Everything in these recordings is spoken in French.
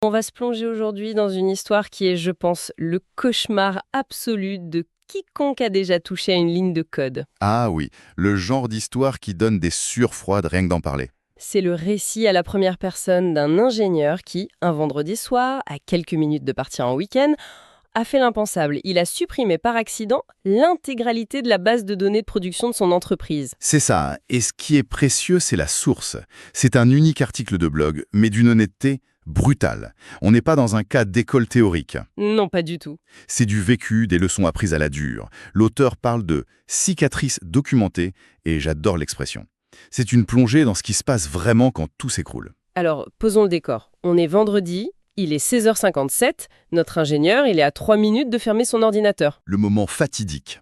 On va se plonger aujourd'hui dans une histoire qui est, je pense, le cauchemar absolu de quiconque a déjà touché à une ligne de code. Ah oui, le genre d'histoire qui donne des sueurs froides rien que d'en parler. C'est le récit à la première personne d'un ingénieur qui, un vendredi soir, à quelques minutes de partir en week-end, a fait l'impensable. Il a supprimé par accident l'intégralité de la base de données de production de son entreprise. C'est ça, et ce qui est précieux, c'est la source. C'est un unique article de blog, mais d'une honnêteté brutale. On n'est pas dans un cas d'école théorique. Non, pas du tout. C'est du vécu, des leçons apprises à la dure. L'auteur parle de cicatrices documentées, et j'adore l'expression. C'est une plongée dans ce qui se passe vraiment quand tout s'écroule. Alors, posons le décor. On est vendredi, il est 16h57, notre ingénieur, il est à 3 minutes de fermer son ordinateur. Le moment fatidique.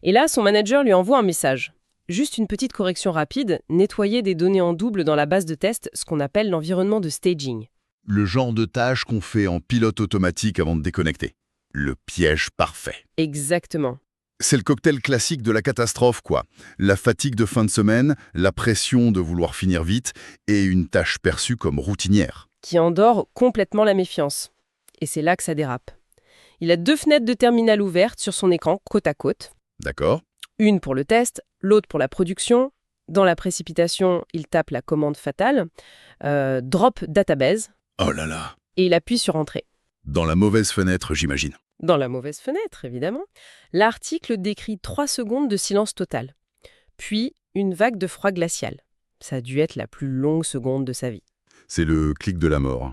Et là, son manager lui envoie un message. Juste une petite correction rapide, nettoyer des données en double dans la base de test, ce qu'on appelle l'environnement de staging. Le genre de tâche qu'on fait en pilote automatique avant de déconnecter. Le piège parfait. Exactement. C'est le cocktail classique de la catastrophe, quoi. La fatigue de fin de semaine, la pression de vouloir finir vite et une tâche perçue comme routinière. Qui endort complètement la méfiance. Et c'est là que ça dérape. Il a 2 fenêtres de terminal ouvertes sur son écran, côte à côte. D'accord? Une pour le test, l'autre pour la production. Dans la précipitation, il tape la commande fatale, drop database, Oh là là. et il appuie sur Entrée. Dans la mauvaise fenêtre, j'imagine. Dans la mauvaise fenêtre, évidemment. L'article décrit 3 secondes de silence total. Puis, une vague de froid glacial. Ça a dû être la plus longue seconde de sa vie. C'est le clic de la mort.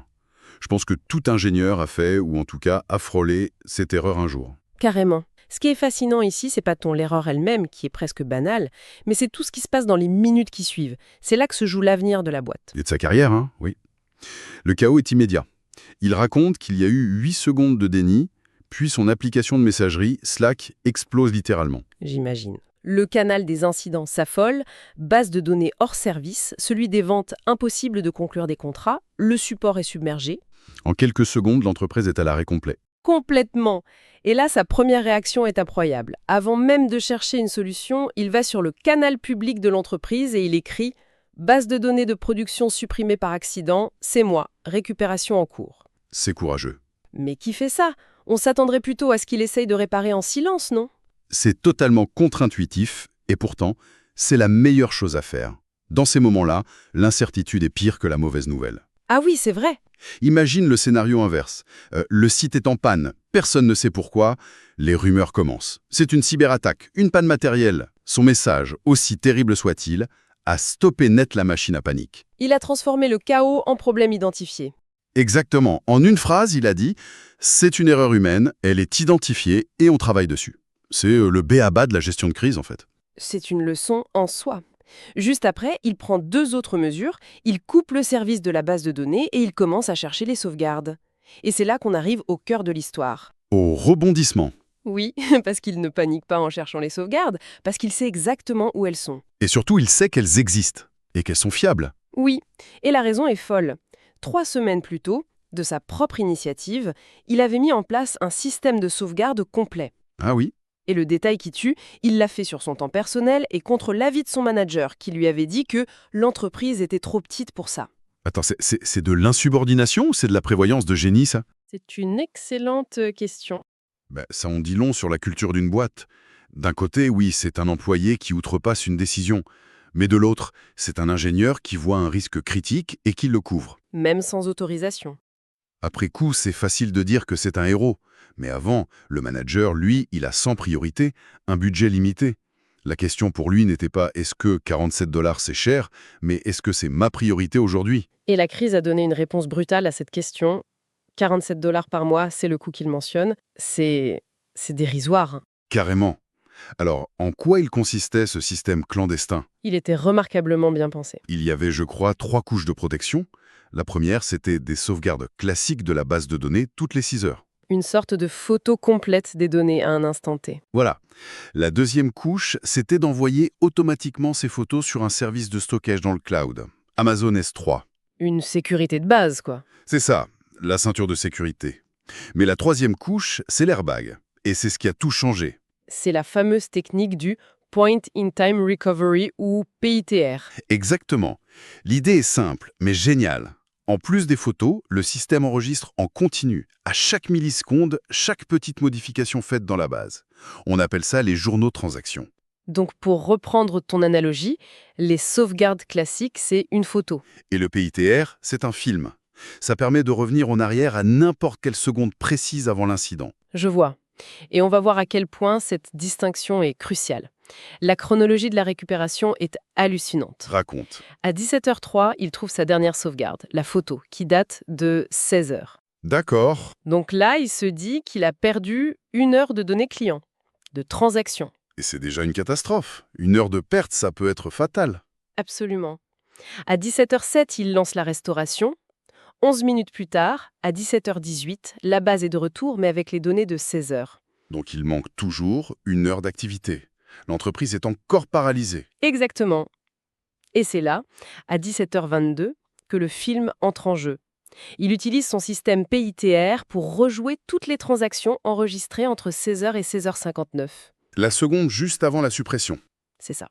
Je pense que tout ingénieur a fait, ou en tout cas a frôlé, cette erreur un jour. Carrément. Ce qui est fascinant ici, c'est pas tant l'erreur elle-même, qui est presque banale, mais c'est tout ce qui se passe dans les minutes qui suivent. C'est là que se joue l'avenir de la boîte. Et de sa carrière, hein, oui. Le chaos est immédiat. Il raconte qu'il y a eu 8 secondes de déni, puis son application de messagerie, Slack, explose littéralement. J'imagine. Le canal des incidents s'affole, base de données hors service, celui des ventes impossible de conclure des contrats, le support est submergé. En quelques secondes, l'entreprise est à l'arrêt complet. Complètement. Et là, sa première réaction est incroyable. Avant même de chercher une solution, il va sur le canal public de l'entreprise et il écrit « Base de données de production supprimée par accident, c'est moi, récupération en cours ». C'est courageux. Mais qui fait ça? On s'attendrait plutôt à ce qu'il essaye de réparer en silence, non? C'est totalement contre-intuitif, et pourtant, c'est la meilleure chose à faire. Dans ces moments-là, l'incertitude est pire que la mauvaise nouvelle. Ah oui, c'est vrai. Imagine le scénario inverse. Le site est en panne, personne ne sait pourquoi, les rumeurs commencent. C'est une cyberattaque, une panne matérielle. Son message, aussi terrible soit-il, a stoppé net la machine à panique. Il a transformé le chaos en problème identifié. Exactement. En une phrase, il a dit « C'est une erreur humaine, elle est identifiée et on travaille dessus ». C'est le b.a.-ba de la gestion de crise, en fait. C'est une leçon en soi. Juste après, il prend 2 autres mesures, il coupe le service de la base de données et il commence à chercher les sauvegardes. Et c'est là qu'on arrive au cœur de l'histoire. Au rebondissement. Oui, parce qu'il ne panique pas en cherchant les sauvegardes, parce qu'il sait exactement où elles sont. Et surtout, il sait qu'elles existent et qu'elles sont fiables. Oui, et la raison est folle. 3 semaines plus tôt, de sa propre initiative, il avait mis en place un système de sauvegarde complet. Ah oui? Et le détail qui tue, il l'a fait sur son temps personnel et contre l'avis de son manager qui lui avait dit que l'entreprise était trop petite pour ça. Attends, c'est de l'insubordination ou c'est de la prévoyance de génie, ça? C'est une excellente question. Ça en dit long sur la culture d'une boîte. D'un côté, oui, c'est un employé qui outrepasse une décision. Mais de l'autre, c'est un ingénieur qui voit un risque critique et qui le couvre. Même sans autorisation. Après coup, c'est facile de dire que c'est un héros. Mais avant, le manager, lui, il a 100 priorités, un budget limité. La question pour lui n'était pas « est-ce que 47 $ c'est cher ?», mais « est-ce que c'est ma priorité aujourd'hui ?» Et la crise a donné une réponse brutale à cette question. 47 $ par mois, c'est le coût qu'il mentionne. C'est dérisoire. Carrément. Alors, en quoi il consistait ce système clandestin? Il était remarquablement bien pensé. Il y avait, je crois, 3 couches de protection. La première, c'était des sauvegardes classiques de la base de données toutes les 6 heures. Une sorte de photo complète des données à un instant T. Voilà. La deuxième couche, c'était d'envoyer automatiquement ces photos sur un service de stockage dans le cloud, Amazon S3. Une sécurité de base, quoi. C'est ça, la ceinture de sécurité. Mais la troisième couche, c'est l'airbag. Et c'est ce qui a tout changé. C'est la fameuse technique du Point in Time Recovery ou PITR. Exactement. L'idée est simple, mais géniale. En plus des photos, le système enregistre en continu, à chaque milliseconde, chaque petite modification faite dans la base. On appelle ça les journaux transactions. Donc pour reprendre ton analogie, les sauvegardes classiques, c'est une photo. Et le PITR, c'est un film. Ça permet de revenir en arrière à n'importe quelle seconde précise avant l'incident. Je vois. Et on va voir à quel point cette distinction est cruciale. La chronologie de la récupération est hallucinante. Raconte. À 17h03, il trouve sa dernière sauvegarde, la photo, qui date de 16h. D'accord. Donc là, il se dit qu'il a perdu 1 heure de données clients, de transactions. Et c'est déjà une catastrophe. 1 heure de perte, ça peut être fatal. Absolument. À 17h07, il lance la restauration. 11 minutes plus tard, à 17h18, la base est de retour, mais avec les données de 16h. Donc il manque toujours 1 heure d'activité. L'entreprise est encore paralysée. Exactement. Et c'est là, à 17h22, que le film entre en jeu. Il utilise son système PITR pour rejouer toutes les transactions enregistrées entre 16h et 16h59. La seconde juste avant la suppression. C'est ça.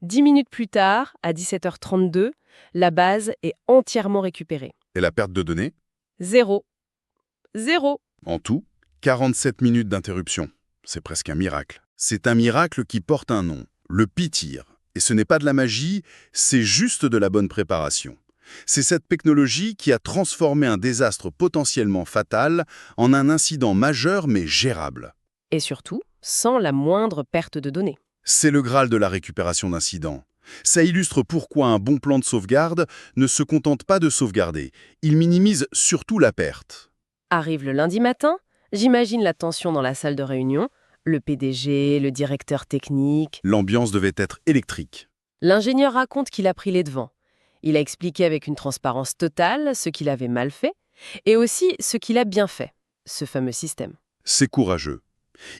10 minutes plus tard, à 17h32, la base est entièrement récupérée. Et la perte de données? 0. 0. En tout, 47 minutes d'interruption. C'est presque un miracle. C'est un miracle qui porte un nom, le PITR. Et ce n'est pas de la magie, c'est juste de la bonne préparation. C'est cette technologie qui a transformé un désastre potentiellement fatal en un incident majeur mais gérable. Et surtout, sans la moindre perte de données. C'est le Graal de la récupération d'incidents. Ça illustre pourquoi un bon plan de sauvegarde ne se contente pas de sauvegarder. Il minimise surtout la perte. Arrive le lundi matin, j'imagine la tension dans la salle de réunion, le PDG, le directeur technique. L'ambiance devait être électrique. L'ingénieur raconte qu'il a pris les devants. Il a expliqué avec une transparence totale ce qu'il avait mal fait et aussi ce qu'il a bien fait, ce fameux système. C'est courageux.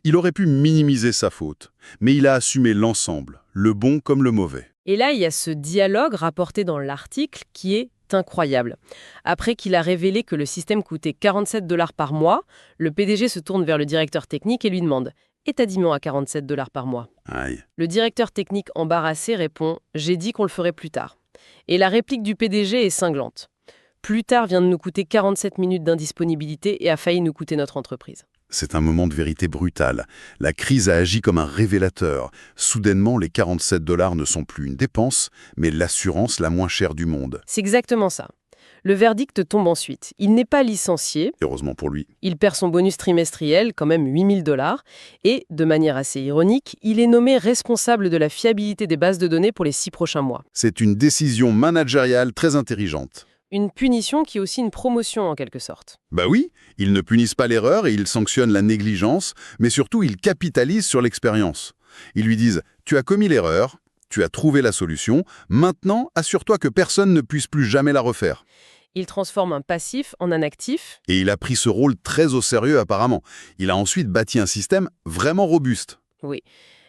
Il aurait pu minimiser sa faute, mais il a assumé l'ensemble, le bon comme le mauvais. Et là, il y a ce dialogue rapporté dans l'article qui est incroyable. Après qu'il a révélé que le système coûtait 47 $ par mois, le PDG se tourne vers le directeur technique et lui demande « Et t'as dit non à 47 $ par mois ?» Aïe. Le directeur technique embarrassé répond « J'ai dit qu'on le ferait plus tard ». Et la réplique du PDG est cinglante. « Plus tard vient de nous coûter 47 minutes d'indisponibilité et a failli nous coûter notre entreprise. » C'est un moment de vérité brutale. La crise a agi comme un révélateur. Soudainement, les 47 $ ne sont plus une dépense, mais l'assurance la moins chère du monde. C'est exactement ça. Le verdict tombe ensuite. Il n'est pas licencié, Heureusement pour lui. il perd son bonus trimestriel, quand même 8 000 $, et, de manière assez ironique, il est nommé responsable de la fiabilité des bases de données pour les 6 prochains mois. C'est une décision managériale très intelligente. Une punition qui est aussi une promotion en quelque sorte. Bah oui, ils ne punissent pas l'erreur et ils sanctionnent la négligence, mais surtout ils capitalisent sur l'expérience. Ils lui disent « Tu as commis l'erreur, tu as trouvé la solution, maintenant assure-toi que personne ne puisse plus jamais la refaire. » Il transforme un passif en un actif. Et il a pris ce rôle très au sérieux apparemment. Il a ensuite bâti un système vraiment robuste. Oui.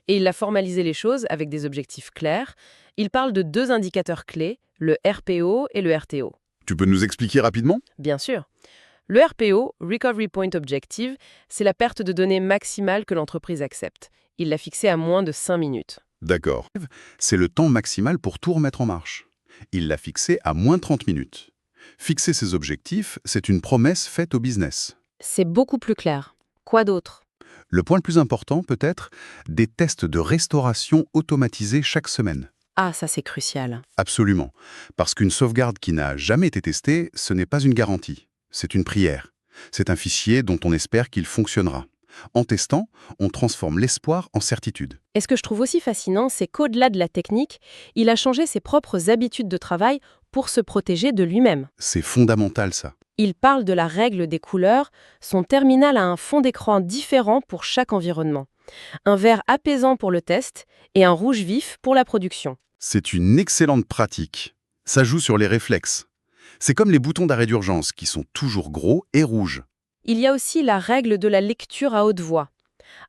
Et il a formalisé les choses avec des objectifs clairs. Il parle de 2 indicateurs clés, le RPO et le RTO. Tu peux nous expliquer rapidement? Bien sûr. Le RPO, Recovery Point Objective, c'est la perte de données maximale que l'entreprise accepte. Il l'a fixé à moins de 5 minutes. D'accord. C'est le temps maximal pour tout remettre en marche. Il l'a fixé à moins 30 minutes. Fixer ses objectifs, c'est une promesse faite au business. C'est beaucoup plus clair. Quoi d'autre? Le point le plus important, peut-être, des tests de restauration automatisés chaque semaine. Ah, ça c'est crucial. Absolument. Parce qu'une sauvegarde qui n'a jamais été testée, ce n'est pas une garantie. C'est une prière. C'est un fichier dont on espère qu'il fonctionnera. En testant, on transforme l'espoir en certitude. Et ce que je trouve aussi fascinant, c'est qu'au-delà de la technique, il a changé ses propres habitudes de travail pour se protéger de lui-même. C'est fondamental, ça. Il parle de la règle des couleurs. Son terminal a un fond d'écran différent pour chaque environnement. Un vert apaisant pour le test et un rouge vif pour la production. C'est une excellente pratique. Ça joue sur les réflexes. C'est comme les boutons d'arrêt d'urgence qui sont toujours gros et rouges. Il y a aussi la règle de la lecture à haute voix.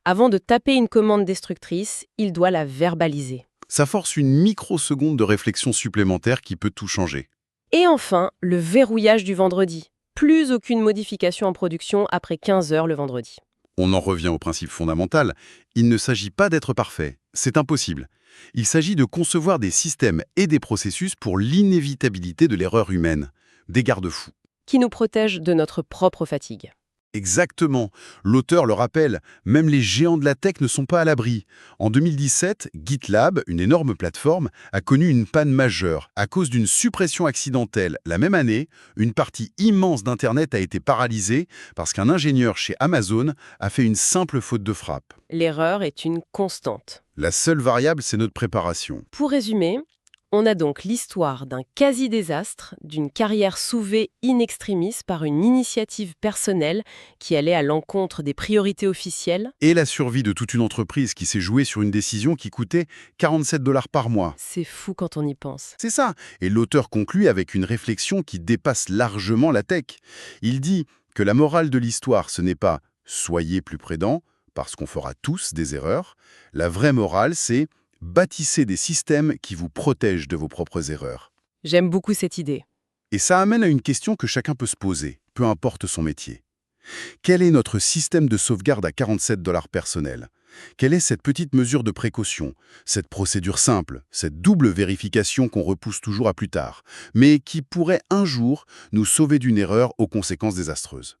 Avant de taper une commande destructrice, il doit la verbaliser. Ça force une microseconde de réflexion supplémentaire qui peut tout changer. Et enfin, le verrouillage du vendredi. Plus aucune modification en production après 15 heures le vendredi. On en revient au principe fondamental. Il ne s'agit pas d'être parfait. C'est impossible. Il s'agit de concevoir des systèmes et des processus pour l'inévitabilité de l'erreur humaine. des garde-fous. Qui nous protège de notre propre fatigue. Exactement. L'auteur le rappelle, même les géants de la tech ne sont pas à l'abri. En 2017, GitLab, une énorme plateforme, a connu une panne majeure. À cause d'une suppression accidentelle, la même année, une partie immense d'Internet a été paralysée parce qu'un ingénieur chez Amazon a fait une simple faute de frappe. L'erreur est une constante. La seule variable, c'est notre préparation. Pour résumer, on a donc l'histoire d'un quasi-désastre, d'une carrière sauvée in extremis par une initiative personnelle qui allait à l'encontre des priorités officielles. Et la survie de toute une entreprise qui s'est jouée sur une décision qui coûtait 47 $ par mois. C'est fou quand on y pense. C'est ça. Et l'auteur conclut avec une réflexion qui dépasse largement la tech. Il dit que la morale de l'histoire, ce n'est pas « soyez plus prudents », parce qu'on fera tous des erreurs. La vraie morale, c'est « bâtissez des systèmes qui vous protègent de vos propres erreurs ». J'aime beaucoup cette idée. Et ça amène à une question que chacun peut se poser, peu importe son métier. Quel est notre système de sauvegarde à 47 $ personnel? Quelle est cette petite mesure de précaution, cette procédure simple, cette double vérification qu'on repousse toujours à plus tard, mais qui pourrait un jour nous sauver d'une erreur aux conséquences désastreuses?